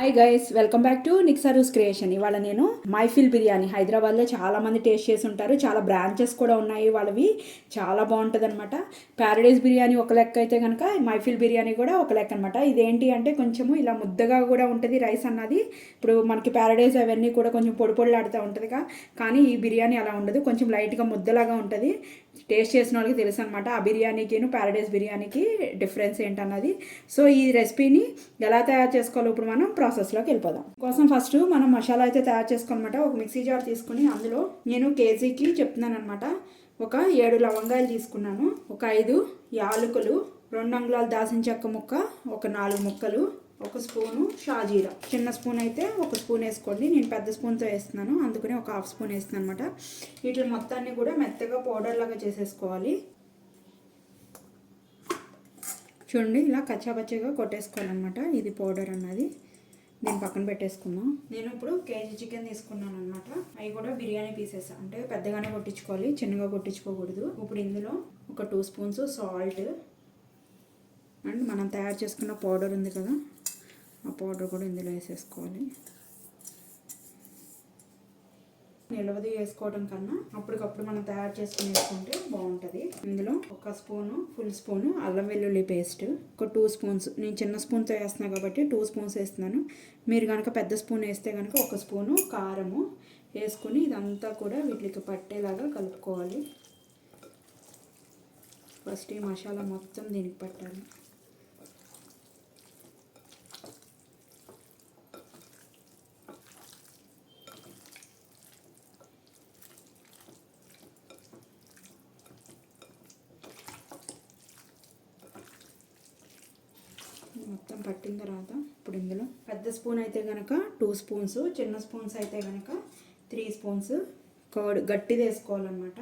Hi guys, welcome back to నిక్సారూస్ creation. ఇవాళ నేను మైఫిల్ బిర్యానీ హైదరాబాద్లో చాలా మంది టేస్ట్ చేసి ఉంటారు. చాలా బ్రాంచెస్ కూడా ఉన్నాయి వాళ్ళవి. చాలా బాగుంటుంది అనమాట. ప్యారడైజ్ బిర్యానీ ఒక లెక్క అయితే కనుక మైఫిల్ బిర్యానీ కూడా ఒక లెక్క అనమాట. ఇదేంటి అంటే కొంచెము ఇలా ముద్దగా కూడా ఉంటుంది రైస్ అన్నది. ఇప్పుడు మనకి ప్యారడైజ్ అవన్నీ కూడా కొంచెం పొడి పొడిలాడుతూ ఉంటుందిగా, కానీ ఈ బిర్యానీ అలా ఉండదు. కొంచెం లైట్గా ముద్దలాగా ఉంటుంది. టేస్ట్ చేసిన వాళ్ళకి తెలుసు అనమాట ఆ బిర్యానీకిను ప్యారడైజ్ బిర్యానీకి డిఫరెన్స్ ఏంటన్నది. సో ఈ రెసిపీని ఎలా తయారు చేసుకోవాలో ఇప్పుడు మనం ప్రాసెస్లోకి వెళ్ళిపోదాం. కోసం ఫస్ట్ మనం మసాలా అయితే తయారు చేసుకోవాలన్నమాట. ఒక మిక్సీ జార్ తీసుకుని అందులో నేను కేజీకి చెప్తున్నాను అనమాట. ఒక 7 లవంగాయలు తీసుకున్నాను, ఒక 5 యాలకులు, 2 అంగుళాలు దాల్చిన చెక్క ముక్క, ఒక 4 ముక్కలు, ఒక స్పూను షాజీరా. చిన్న స్పూన్ అయితే ఒక స్పూన్ వేసుకోండి. నేను పెద్ద స్పూన్తో వేస్తున్నాను, అందుకని ఒక హాఫ్ స్పూన్ వేస్తున్నాను అనమాట. వీటి మొత్తాన్ని కూడా మెత్తగా పౌడర్ లాగా చేసేసుకోవాలి. చూడండి, ఇలా కచ్చాపచ్చగా కొట్టేసుకోవాలన్నమాట. ఇది పౌడర్ అన్నది. దీన్ని పక్కన పెట్టేసుకుందాం. నేను ఇప్పుడు కేజీ చికెన్ తీసుకున్నాను అనమాట. అవి కూడా బిర్యానీ పీసెస్, అంటే పెద్దగానే కొట్టించుకోవాలి, చిన్నగా కొట్టించుకోకూడదు. ఇప్పుడు ఇందులో ఒక 2 స్పూన్స్ సాల్ట్ అండ్ మనం తయారు చేసుకున్న పౌడర్ ఉంది కదా, ఆ పౌడర్ కూడా ఇందులో వేసేసుకోవాలి. నిలవది వేసుకోవడం కన్నా అప్పటికప్పుడు మనం తయారు చేసుకుని వేసుకుంటే బాగుంటుంది. ఇందులో ఒక ఫుల్ స్పూను అల్లం వెల్లుల్లి పేస్ట్, ఒక 2 స్పూన్స్. నేను చిన్న స్పూన్తో వేస్తున్నాను కాబట్టి 2 స్పూన్స్ వేస్తున్నాను. మీరు కనుక పెద్ద స్పూన్ వేస్తే కనుక 1 స్పూను కారము వేసుకుని ఇదంతా కూడా వీటికి పట్టేలాగా కలుపుకోవాలి. ఫస్ట్ ఈ మసాలా మొత్తం దీనికి పట్టాలి. మొత్తం పట్టిన తర్వాత ఇప్పుడు ఇందులో పెద్ద స్పూన్ అయితే కనుక 2 స్పూన్స్, చిన్న స్పూన్స్ అయితే కనుక 3 స్పూన్స్ కర్డ్ గట్టిది వేసుకోవాలన్నమాట.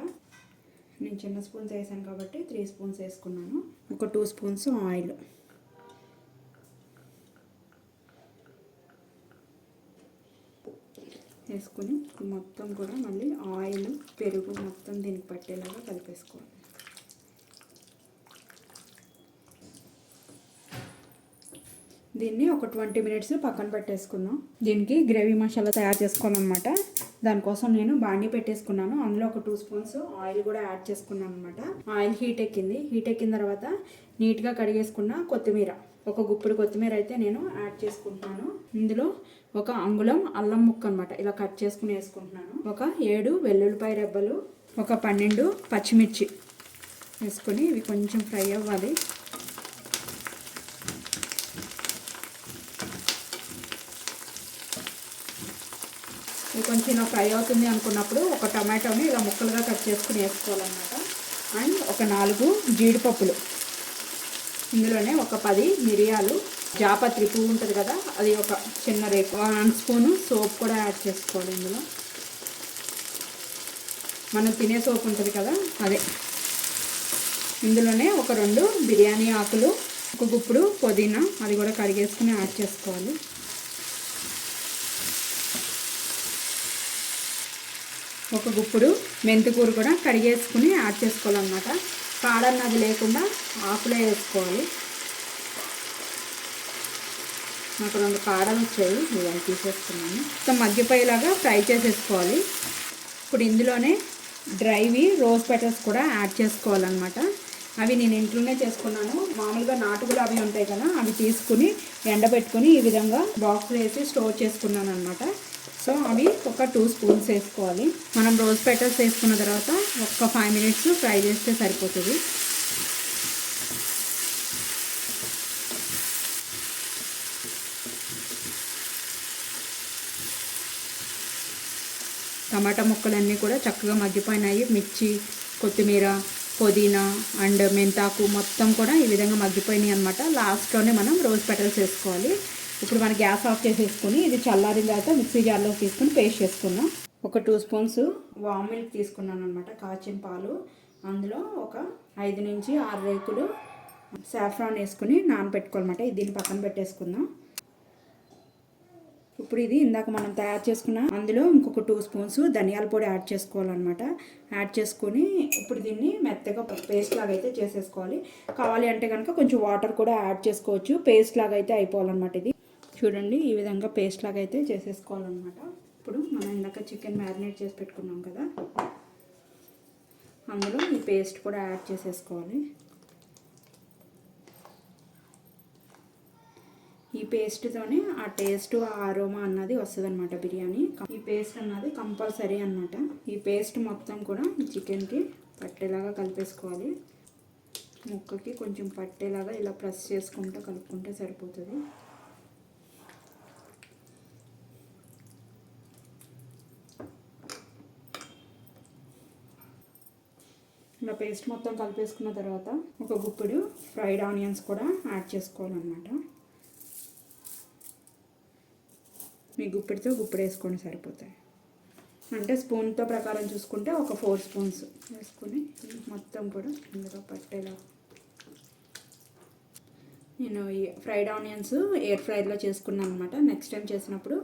నేను చిన్న స్పూన్స్ వేసాను కాబట్టి 3 స్పూన్స్ వేసుకున్నాను. ఒక 2 స్పూన్స్ ఆయిల్ వేసుకుని మొత్తం కూడా మళ్ళీ ఆయిల్, పెరుగు మొత్తం దీనికి పట్టేలాగా కలిపేసుకోవాలి. దీన్ని ఒక 20 మినిట్స్ పక్కన పెట్టేసుకుందాం. దీనికి గ్రేవీ మసాలా తయారు చేసుకోవాలన్నమాట. దానికోసం నేను బాండీ పెట్టేసుకున్నాను. అందులో ఒక 2 స్పూన్స్ ఆయిల్ కూడా యాడ్ చేసుకున్నాను అనమాట. ఆయిల్ హీట్ ఎక్కిన తర్వాత నీట్గా కడిగేసుకున్న కొత్తిమీర, ఒక గుప్పుడు కొత్తిమీర అయితే నేను యాడ్ చేసుకుంటున్నాను. ఇందులో ఒక అంగుళం అల్లం ముక్క అనమాట ఇలా కట్ చేసుకుని వేసుకుంటున్నాను. ఒక 7 వెల్లుల్లిపాయ రెబ్బలు, ఒక 12 పచ్చిమిర్చి వేసుకొని ఇవి కొంచెం ఫ్రై అవ్వాలి. ఇది కొంచెం ఇలా ఫ్రై అవుతుంది అనుకున్నప్పుడు ఒక టమాటోని ఇలా ముక్కలుగా కట్ చేసుకుని వేసుకోవాలన్నమాట. అండ్ ఒక 4 జీడిపప్పులు, ఇందులోనే ఒక 10 మిరియాలు, జాపత్రి పువ్వు ఉంటుంది కదా అది ఒక చిన్న రేపు, 1 స్పూను సోప్ కూడా యాడ్ చేసుకోవాలి. ఇందులో మనం తినే సోప్ ఉంటుంది కదా అదే. ఇందులోనే ఒక 2 బిర్యానీ ఆకులు, ఒక గుప్పుడు పుదీనా అది కూడా కడిగేసుకుని యాడ్ చేసుకోవాలి. ఒక గుప్పుడు మెంతికూర కూడా కడిగేసుకుని యాడ్ చేసుకోవాలన్నమాట. కాడన్నది లేకుండా ఆకులే వేసుకోవాలి. నాకు 2 కాడలు వచ్చాయి, ఇవన్నీ తీసేసుకున్నాను. మొత్తం మగ్గిపోయేలాగా ఫ్రై చేసేసుకోవాలి. ఇప్పుడు ఇందులోనే డ్రైవి రోజ్ పెటల్స్ కూడా యాడ్ చేసుకోవాలన్నమాట. అవి నేను ఇంట్లోనే చేసుకున్నాను. మామూలుగా నాటు గులాబీ ఉంటాయి కదా, అవి తీసుకుని ఎండబెట్టుకుని ఈ విధంగా బాక్స్లో వేసి స్టోర్ చేసుకున్నాను అనమాట. సో అవి ఒక 2 స్పూన్స్ వేసుకోవాలి. మనం రోజ్ పెటల్స్ వేసుకున్న తర్వాత ఒక 5 మినిట్స్ ఫ్రై చేస్తే సరిపోతుంది. టమాటా ముక్కలన్నీ కూడా చక్కగా మగ్గిపోయినాయి. మిర్చి, కొత్తిమీర, పుదీనా అండ్ మెంతాకు మొత్తం కూడా ఈ విధంగా మగ్గిపోయినాయి అనమాట. లాస్ట్లోనే మనం రోజ్ పెటల్స్ వేసుకోవాలి. ఇప్పుడు మన గ్యాస్ ఆఫ్ చేసేసుకుని ఇది చల్లారిన తర్వాత మిక్సీ జార్లో తీసుకుని పేస్ట్ చేసుకుందాం. ఒక 2 స్పూన్స్ వామ్ మిల్క్ తీసుకున్నాను అనమాట, కాచిన పాలు. అందులో ఒక 5 నుంచి 6 రేకులు సాఫ్రాన్ వేసుకుని నానబెట్టుకోవాలన్నమాట. ఇది దీన్ని పక్కన పెట్టేసుకుందాం. ఇప్పుడు ఇది ఇందాక మనం తయారు చేసుకున్న అందులో ఇంకొక 2 స్పూన్స్ ధనియాల పొడి యాడ్ చేసుకోవాలన్నమాట. యాడ్ చేసుకొని ఇప్పుడు దీన్ని మెత్తగా పేస్ట్ లాగా అయితే చేసేసుకోవాలి. కావాలి అంటే కనుక కొంచెం వాటర్ కూడా యాడ్ చేసుకోవచ్చు. పేస్ట్ లాగా అయితే అయిపోవాలన్నమాట. ఇది చూడండి ఈ విధంగా పేస్ట్ లాగా అయితే చేసేసుకోవాలన్నమాట. ఇప్పుడు మనం ఇందాక చికెన్ మ్యారినేట్ చేసి పెట్టుకున్నాం కదా, అందులో ఈ పేస్ట్ కూడా యాడ్ చేసేసుకోవాలి. ఈ పేస్ట్తోనే ఆ టేస్ట్ ఆ అరోమా అన్నది వస్తుంది అనమాట బిర్యానీ. ఈ పేస్ట్ అన్నది కంపల్సరీ అనమాట. ఈ పేస్ట్ మొత్తం కూడా చికెన్కి పట్టేలాగా కలిపేసుకోవాలి. ముక్కకి కొంచెం పట్టేలాగా ఇలా ప్రెస్ చేసుకుంటూ కలుపుకుంటే సరిపోతుంది. ఇలా పేస్ట్ మొత్తం కలిపేసుకున్న తర్వాత ఒక గుప్పెడు ఫ్రైడ్ ఆనియన్స్ కూడా యాడ్ చేసుకోవాలన్నమాట. మీ గుప్పెడితో గుప్పెడు వేసుకొని సరిపోతాయి. అంటే స్పూన్తో ప్రకారం చూసుకుంటే ఒక 4 స్పూన్స్ వేసుకొని మొత్తం కూడా ఇందులో పట్టేలా. నేను ఈ ఫ్రైడ్ ఆనియన్స్ ఎయిర్ ఫ్రైర్లో చేసుకున్నాను అనమాట. నెక్స్ట్ టైం చేసినప్పుడు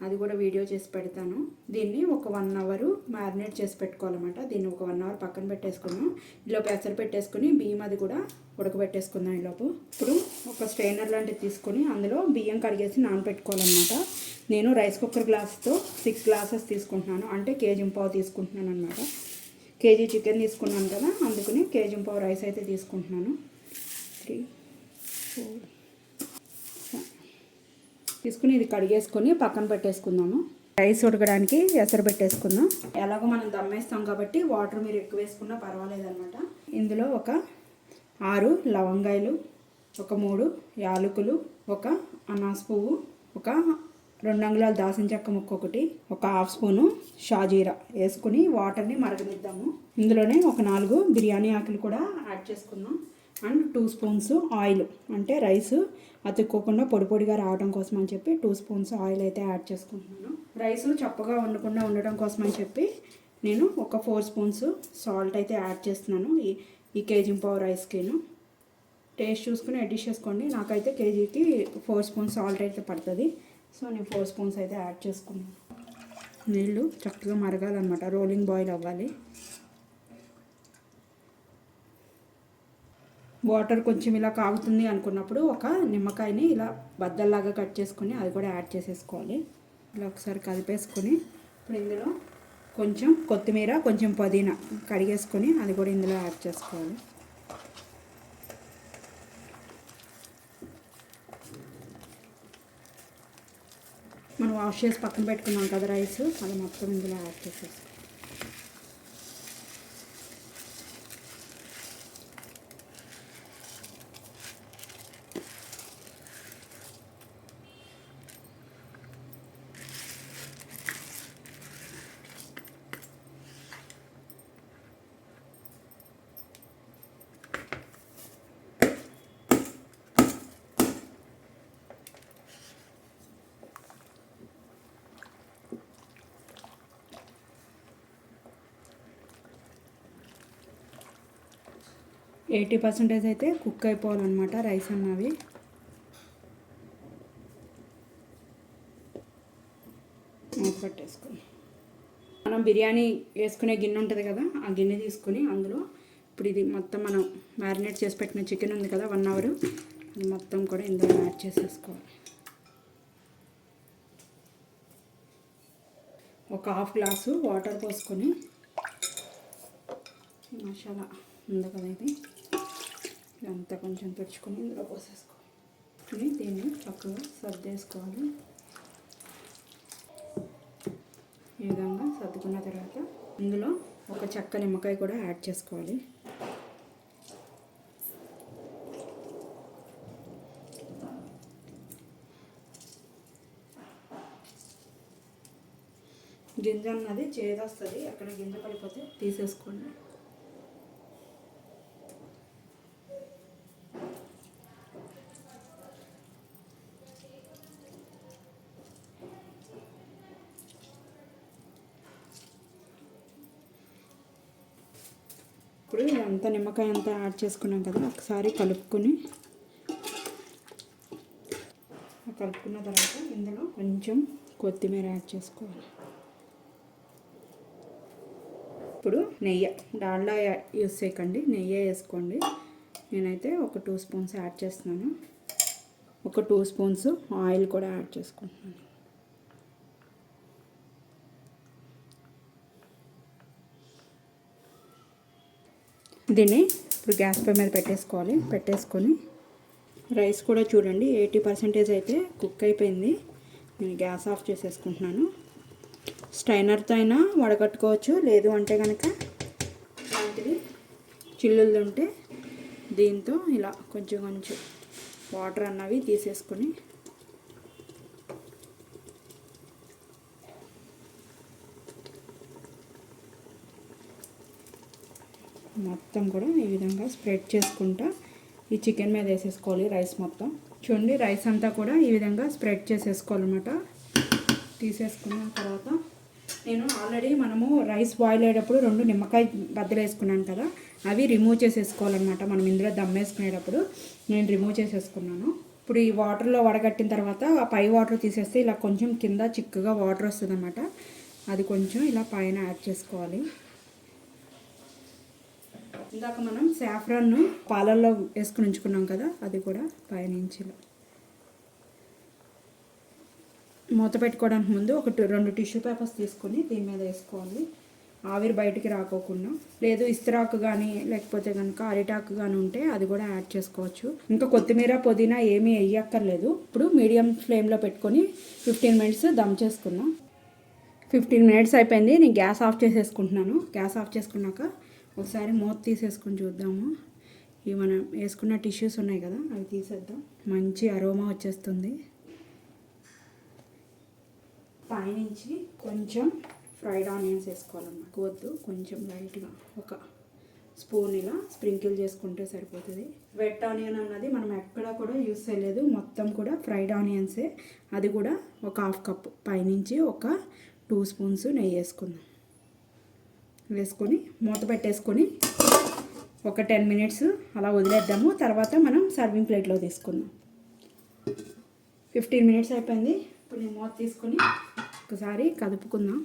అది కూడా వీడియో చేసి పెడతాను. దీన్ని ఒక 1 అవర్ మ్యారినేట్ చేసి పెట్టుకోవాలన్నమాట. దీన్ని ఒక 1 అవర్ పక్కన పెట్టేసుకున్నాం. ఈలోపు ఎసరు పెట్టేసుకుని బియ్యం అది కూడా ఉడకబెట్టేసుకుందాం. ఈలోపు ఇప్పుడు ఒక స్ట్రైనర్ లాంటిది తీసుకొని అందులో బియ్యం కడిగేసి నానబెట్టుకోవాలన్నమాట. నేను రైస్ కుక్కర్ గ్లాస్తో 6 గ్లాసెస్ తీసుకుంటున్నాను, అంటే కేజీ-పావు తీసుకుంటున్నాను అనమాట. కేజీ చికెన్ తీసుకున్నాను కదా, అందుకని కేజీ-పావు రైస్ అయితే తీసుకుంటున్నాను. 3, 4 తీసుకుని ఇది కడిగేసుకొని పక్కన పెట్టేసుకుందాము. రైస్ ఉడకడానికి ఎసరు పెట్టేసుకుందాం. ఎలాగో మనం దమ్మేస్తాం కాబట్టి వాటర్ మీరు ఎక్కువ వేసుకున్నా పర్వాలేదన్నమాట. ఇందులో ఒక 6 లవంగాయలు, ఒక 3 యాలకులు, ఒక అనాస్ పువ్వు, ఒక 2 అంగుళాల దాల్చిన చెక్క ముక్క ఒకటి, ఒక 1/2 స్పూను షాజీరా వేసుకుని వాటర్ని మరగనిద్దాము. ఇందులోనే ఒక 4 బిర్యానీ ఆకులు కూడా యాడ్ చేసుకుందాం. అండ్ 2 స్పూన్స్ ఆయిల్, అంటే రైస్ అతుక్కోకుండా పొడి పొడిగా రావడం కోసం అని చెప్పి 2 స్పూన్స్ ఆయిల్ అయితే యాడ్ చేసుకుంటున్నాను. రైస్ చప్పగా ఉండకుండా ఉండడం కోసం అని చెప్పి నేను ఒక 4 స్పూన్స్ సాల్ట్ అయితే యాడ్ చేస్తున్నాను. ఈ కేజీ-పావు రైస్కిను టేస్ట్ చూసుకుని అడ్జస్ట్ చేసుకోండి. నాకైతే కేజీకి 4 స్పూన్స్ సాల్ట్ అయితే పడుతుంది. సో నేను 4 స్పూన్స్ అయితే యాడ్ చేసుకున్నాను. నీళ్ళు చక్కగా మరగాలన్నమాట, రోలింగ్ బాయిల్ అవ్వాలి. వాటర్ కొంచెం ఇలా కాగుతుంది అనుకున్నప్పుడు ఒక నిమ్మకాయని ఇలా బద్దల్లాగా కట్ చేసుకొని అది కూడా యాడ్ చేసేసుకోవాలి. ఇలా ఒకసారి కలిపేసుకొని ఇప్పుడు ఇందులో కొంచెం కొత్తిమీర, కొంచెం పుదీనా కడిగేసుకొని అది కూడా ఇందులో యాడ్ చేసుకోవాలి. మనం వాష్ చేసి పక్కన పెట్టుకున్నాం కదా రైస్, అది మొత్తం ఇందులో యాడ్ చేసేసుకోవాలి. ఎయిటీ % అయితే కుక్ అయిపోవాలన్నమాట రైస్ అన్నవి. మూత పెట్టేసుకొని మనం బిర్యానీ వేసుకునే గిన్నె ఉంటుంది కదా, ఆ గిన్నె తీసుకొని అందులో ఇప్పుడు ఇది మొత్తం మనం మ్యారినేట్ చేసి పెట్టిన చికెన్ ఉంది కదా 1 అవర్, అది మొత్తం కూడా ఇందులో యాడ్ చేసేసుకోవాలి. ఒక 1/2 గ్లాసు వాటర్ పోసుకొని మసాలా ఉంది కదా ఇది ఇదంతా కొంచెం తెచ్చుకొని ఇందులో పోసేసుకోవాలి. దీన్ని చక్కగా సర్దేసుకోవాలి. ఈ విధంగా సర్దుకున్న తర్వాత ఇందులో ఒక చెక్క నిమ్మకాయ కూడా యాడ్ చేసుకోవాలి. గింజ అన్నది చేదొస్తుంది, అక్కడ గింజ పడిపోతే తీసేసుకోండి. ఇప్పుడు ఇదంతా నిమ్మకాయ అంతా యాడ్ చేసుకున్నాం కదా, ఒకసారి కలుపుకున్న తర్వాత ఇందులో కొంచెం కొత్తిమీర యాడ్ చేసుకోవాలి. ఇప్పుడు నెయ్యి, డాల్డా యూస్ చేయకండి, నెయ్యి వేసుకోండి. నేనైతే ఒక 2 స్పూన్స్ యాడ్ చేస్తున్నాను. ఒక 2 స్పూన్స్ ఆయిల్ కూడా యాడ్ చేసుకుంటున్నాను. దీన్ని ఇప్పుడు గ్యాస్ పై మీద పెట్టేసుకొని రైస్ కూడా చూడండి 80% అయితే కుక్ అయిపోయింది. నేను గ్యాస్ ఆఫ్ చేసేసుకుంటున్నాను. స్ట్రైనర్తో అయినా వడగట్టుకోవచ్చు, లేదు అంటే కనుక ఇలాంటివి చిల్లులు ఉంటే దీంతో ఇలా కొంచెం వాటర్ అన్నవి తీసేసుకొని మొత్తం కూడా ఈ విధంగా స్ప్రెడ్ చేసుకుంటా ఈ చికెన్ మీద వేసేసుకోవాలి. రైస్ మొత్తం చూడండి, రైస్ అంతా కూడా ఈ విధంగా స్ప్రెడ్ చేసేసుకోవాలన్నమాట. తీసేసుకున్న తర్వాత నేను ఆల్రెడీ మనము రైస్ బాయిల్ అయ్యేటప్పుడు 2 నిమ్మకాయ బద్దలు వేసుకున్నాను కదా, అవి రిమూవ్ చేసేసుకోవాలన్నమాట. మనం ఇందులో దమ్ వేసుకునేటప్పుడు నేను రిమూవ్ చేసేసుకున్నాను. ఇప్పుడు ఈ వాటర్లో వడగట్టిన తర్వాత ఆ పై వాటర్ తీసేస్తే ఇలా కొంచెం కింద చిక్కగా వాటర్ వస్తుంది అన్నమాట. అది కొంచెం ఇలా పైన యాడ్ చేసుకోవాలి. ఇందాక మనం సాఫ్రాన్ పాలల్లో వేసుకుని ఉంచుకున్నాం కదా, అది కూడా పైనుంచి ఇలా మూత పెట్టుకోవడానికి ముందు 2 టిష్యూ పేపర్స్ తీసుకొని దీని మీద వేసుకోవాలి, ఆవిరి బయటికి రాకోకుండా. లేదు ఇస్తరాకు కానీ లేకపోతే కనుక అరిటాకు కానీ ఉంటే అది కూడా యాడ్ చేసుకోవచ్చు. ఇంకా కొత్తిమీర పుదీనా ఏమీ వేయక్కర్లేదు. ఇప్పుడు మీడియం ఫ్లేమ్లో పెట్టుకొని 15 మినిట్స్ దమ్ చేసుకుందాం. 15 మినిట్స్ అయిపోయింది. నేను గ్యాస్ ఆఫ్ చేసేసుకుంటున్నాను. గ్యాస్ ఆఫ్ చేసుకున్నాక ఒకసారి మూత తీసేసుకొని చూద్దాము. ఇవి మనం వేసుకున్న టిష్యూస్ ఉన్నాయి కదా, అవి తీసేద్దాం. మంచి అరోమా వచ్చేస్తుంది. పైనుంచి కొంచెం ఫ్రైడ్ ఆనియన్స్ వేసుకోవాలన్నమాట. వద్దు, కొంచెం లైట్గా ఒక స్పూన్ ఇలా స్ప్రింకిల్ చేసుకుంటే సరిపోతుంది. వెట్ ఆనియన్ అన్నది మనం ఎక్కడా కూడా యూస్ చేయలేదు, మొత్తం కూడా ఫ్రైడ్ ఆనియన్సే. అది కూడా ఒక 1/2 కప్. పైనుంచి ఒక 2 స్పూన్స్ నెయ్యి వేసుకుందాం. వేసుకొని మూత పెట్టేసుకొని ఒక 10 మినిట్స్ అలా వదిలేద్దాము. తర్వాత మనం సర్వింగ్ ప్లేట్లో తీసుకుందాం. 15 మినిట్స్ అయిపోయింది. ఇప్పుడు నేను మూత తీసుకొని ఒకసారి కదుపుకుందాం.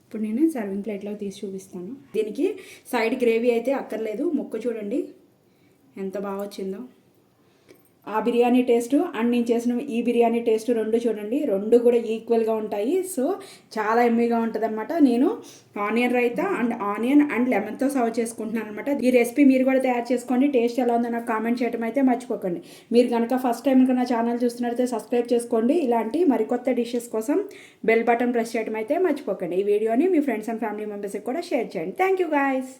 ఇప్పుడు నేను సర్వింగ్ ప్లేట్లో తీసి చూపిస్తాను. దీనికి సైడ్ గ్రేవీ అయితే అక్కర్లేదు. ముక్క చూడండి ఎంత బాగా వచ్చిందో. ఆ బిర్యానీ టేస్ట్ అండ్ నేను చేసిన ఈ బిర్యానీ టేస్ట్ 2 చూడండి, 2 కూడా ఈక్వల్గా ఉంటాయి. సో చాలా ఎమ్మీగా ఉంటుంది అనమాట. నేను ఆనియన్ రైతా ఆనియన్ అండ్ లెమన్తో సర్వ్ చేసుకుంటున్నాను అనమాట. ఈ రెసిపీ మీరు కూడా తయారు చేసుకోండి. టేస్ట్ ఎలా ఉందో నాకు కామెంట్ చేయడం అయితే మర్చిపోకండి. మీరు కనుక ఫస్ట్ టైం నా ఛానల్ చూస్తున్నట్లయితే సబ్స్క్రైబ్ చేసుకోండి. ఇలాంటి మరికొత్త డిషెస్ కోసం బెల్ బటన్ ప్రెస్ చేయడం అయితే మర్చిపోకండి. ఈ వీడియోని మీ ఫ్రెండ్స్ అండ్ ఫ్యామిలీ మెంబర్స్కి కూడా షేర్ చేయండి. Thank you guys.